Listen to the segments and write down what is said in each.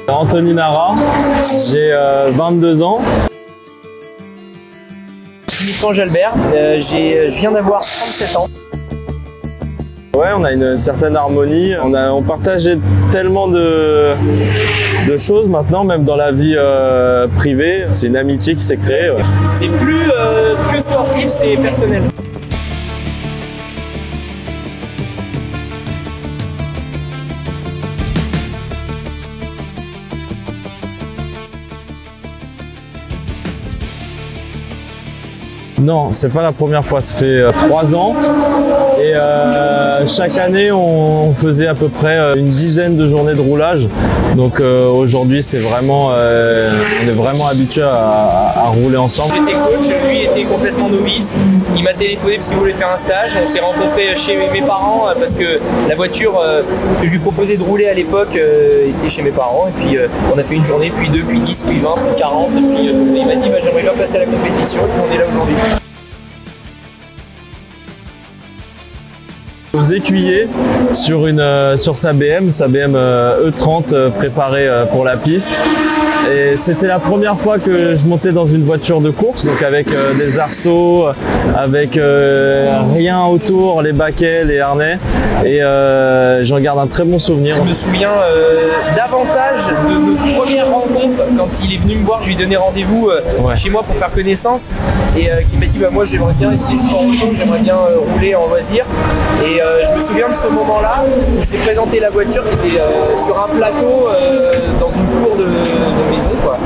Anthony Nara, j'ai 22 ans. Philippe Jalbert, je viens d'avoir 37 ans. Ouais, on a une certaine harmonie, on partage tellement de choses maintenant, même dans la vie privée. C'est une amitié qui s'est créée. Ouais. C'est plus que sportif, c'est personnel. Non, c'est pas la première fois, ça fait 3 ans et chaque année on faisait à peu près une dizaine de journées de roulage. Donc aujourd'hui c'est vraiment, on est vraiment habitué à rouler ensemble. J'étais coach, lui était complètement novice, il m'a téléphoné parce qu'il voulait faire un stage, on s'est rencontrés chez mes parents parce que la voiture que je lui proposais de rouler à l'époque était chez mes parents et puis on a fait une journée, puis 2, puis 10, puis 20, puis 40 et puis il m'a dit bah, j'aimerais bien passer à la compétition et puis on est là aujourd'hui. Aux écuyers sur sa BM E30 préparée pour la piste. Et c'était la première fois que je montais dans une voiture de course, donc avec des arceaux, avec rien autour, les baquets, les harnais. Et j'en garde un très bon souvenir. Je me souviens davantage de notre première rencontre quand il est venu me voir. Je lui ai donné rendez-vous chez moi pour faire connaissance et qui m'a dit bah, moi j'aimerais bien essayer le sport auto, j'aimerais bien rouler en loisir. Et je me souviens de ce moment-là où je t'ai présenté la voiture qui était sur un plateau dans une cour de maison, quoi.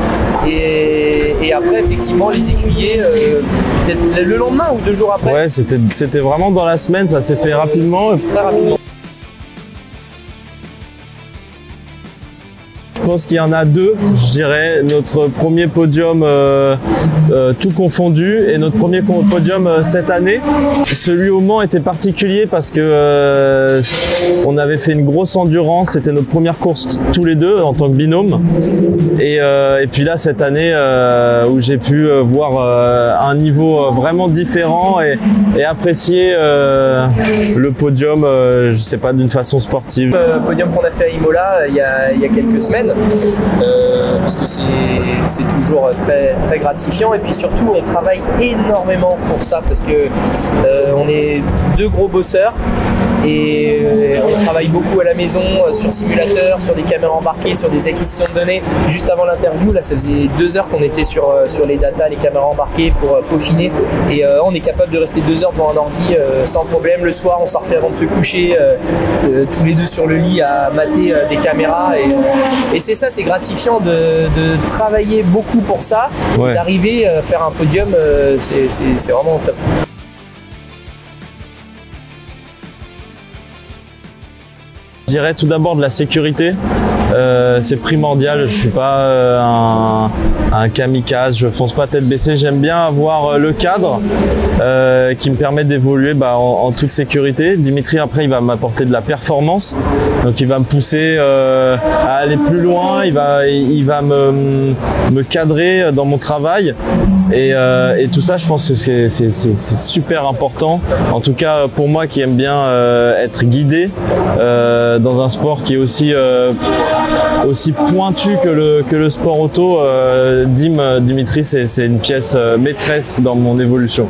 Et après effectivement les écuyers peut-être le lendemain ou 2 jours après. Ouais, c'était vraiment dans la semaine, ça s'est fait rapidement. Très rapidement. Je pense qu'il y en a 2, je dirais. Notre premier podium tout confondu et notre premier podium cette année. Celui au Mans était particulier parce que on avait fait une grosse endurance. C'était notre première course tous les deux en tant que binôme. Et puis là cette année où j'ai pu voir un niveau vraiment différent et apprécier le podium, je sais pas, d'une façon sportive. Le podium qu'on a fait à Imola il y a quelques semaines. Parce que c'est toujours très, très gratifiant et puis surtout on travaille énormément pour ça parce que on est 2 gros bosseurs et on travaille beaucoup à la maison sur simulateur, sur des caméras embarquées, sur des acquisitions de données. Juste avant l'interview, là ça faisait 2 heures qu'on était sur les datas, les caméras embarquées pour peaufiner et on est capable de rester 2 heures devant un ordi sans problème. Le soir on s'en refait avant de se coucher tous les 2 sur le lit à mater des caméras et c'est ça, c'est gratifiant de travailler beaucoup pour ça, ouais. D'arriver à faire un podium, c'est vraiment top. Je dirais tout d'abord de la sécurité, c'est primordial. Je suis pas un kamikaze, je fonce pas tête baissée. J'aime bien avoir le cadre qui me permet d'évoluer en toute sécurité. Dimitri après il va m'apporter de la performance, donc il va me pousser à aller plus loin, il va me cadrer dans mon travail. Et tout ça, je pense que c'est super important. En tout cas, pour moi qui aime bien être guidé dans un sport qui est aussi pointu que le sport auto, Dimitri, c'est une pièce maîtresse dans mon évolution.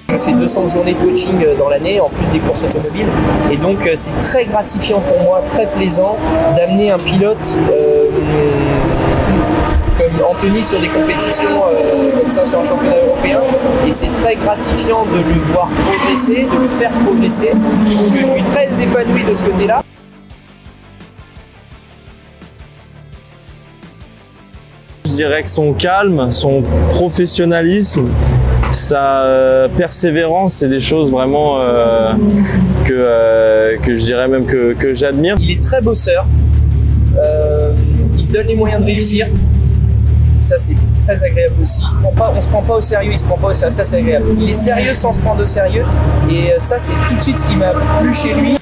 Je fais 200 journées de coaching dans l'année, en plus des courses automobiles. Et donc, c'est très gratifiant pour moi, très plaisant d'amener un pilote comme Anthony sur des compétitions comme ça, sur un championnat européen. Et c'est très gratifiant de le voir progresser, de le faire progresser. Donc, je suis très épanoui de ce côté-là. Je dirais que son calme, son professionnalisme, sa persévérance, c'est des choses vraiment que je dirais même que j'admire. Il est très bosseur, il se donne les moyens de réussir, ça c'est très agréable aussi. On se prend pas au sérieux, il se prend pas au sérieux, ça c'est agréable. Il est sérieux sans se prendre au sérieux et ça c'est tout de suite ce qui m'a plu chez lui.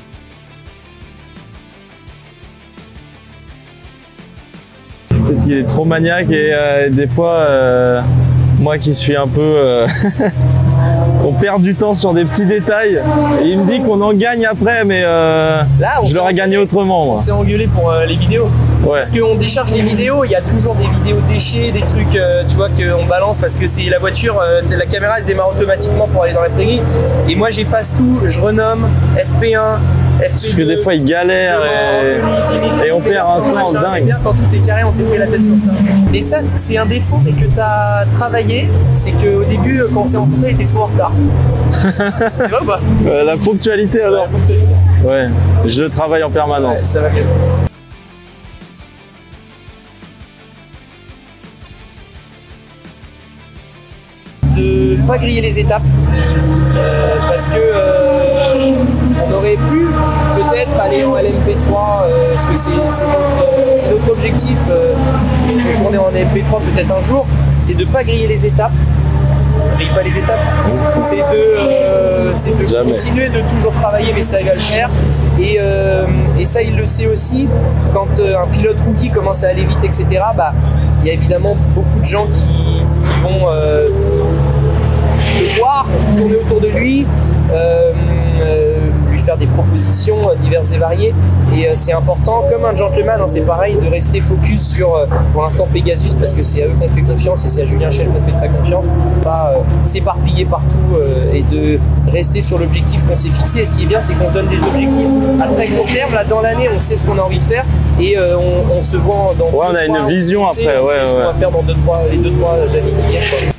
Peut-être qu'il est trop maniaque et des fois moi qui suis un peu on perd du temps sur des petits détails. Et il me dit qu'on en gagne après, mais Là, je l'aurais gagné autrement. On Moi. s'est engueulé pour les vidéos. Ouais. Parce qu'on décharge les vidéos, il y a toujours des vidéos déchets, des trucs tu vois qu'on balance parce que c'est la voiture, la caméra elle se démarre automatiquement pour aller dans la prairie. Et moi j'efface tout, je renomme FP1, FP2. Parce que des fois il galère et on perd un temps dingue. Bien, quand tout est carré, on s'est pris la tête sur ça. Mais ça, c'est un défaut mais que tu as travaillé, c'est qu'au début, quand on s'est rencontrés, il était souvent en retard. C'est vrai ou pas? La ponctualité alors? La ponctualité. Ouais, je le travaille en permanence. Ouais, ça va mieux. De pas griller les étapes parce que on aurait pu peut-être aller en LMP3 parce que c'est notre objectif de tourner en LMP3 peut-être un jour, c'est de pas griller les étapes. On grille pas les étapes, c'est de continuer de toujours travailler, mais ça il va le faire et ça il le sait aussi quand un pilote rookie commence à aller vite, etc. Bah, il y a évidemment beaucoup de gens qui vont le voir, tourner autour de lui, lui faire des propositions diverses et variées. Et c'est important, comme un gentleman, hein, c'est pareil, de rester focus sur, pour l'instant, Pegasus, parce que c'est à eux qu'on fait confiance et c'est à Julien Schell qu'on fait très confiance. Pas s'éparpiller partout et de rester sur l'objectif qu'on s'est fixé. Et ce qui est bien, c'est qu'on se donne des objectifs à très court terme. Là, dans l'année, on sait ce qu'on a envie de faire et on se voit dans. Ouais, on a une vision après. On sait ce qu'on va faire dans les 2-3 années qui viennent, quoi.